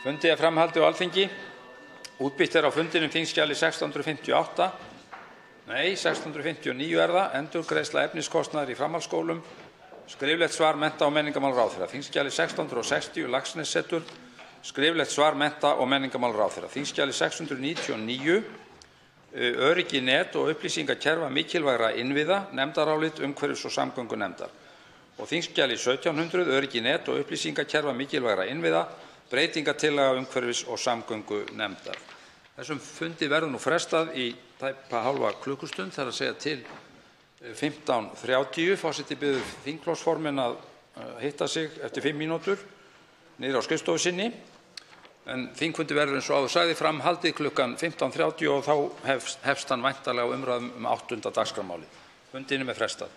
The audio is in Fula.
Fundi er framhaldið á Alþingi. Útbýtt er á fundinum þingskjali 659 er það, endurgreiðsla efniskostnaðar í framhaldsskólum, skriflegt svar mennta- og menningarmálaráðherra. Þingskjali 660 Laxnessetur, skriflegt svar mennta- og menningarmálaráðherra. Þingskjali 699 öryggi net- og upplýsingakerfa mikilvægra innviða, nefndarálit umhverfis- og samgöngunefndar. Og þingskjali 1700 öryggi net- og upplýsingakerfa mikilvægra innviða, breytingatillaga umhverfis- og samgöngunefndar. Þessum fundi verður nú frestað í tæpa hálfa klukkustund, það er að segja til 15:30. Forseti biður þingflokksformenn að hitta sig eftir 5 mínútur niður á skrifstofu sinni. En þingfundi verður eins og áður sagði framhaldið klukkan 15:30 og þá hefst hann væntanlega á umræðum 8. dagskrármálið. Fundinum er frestað.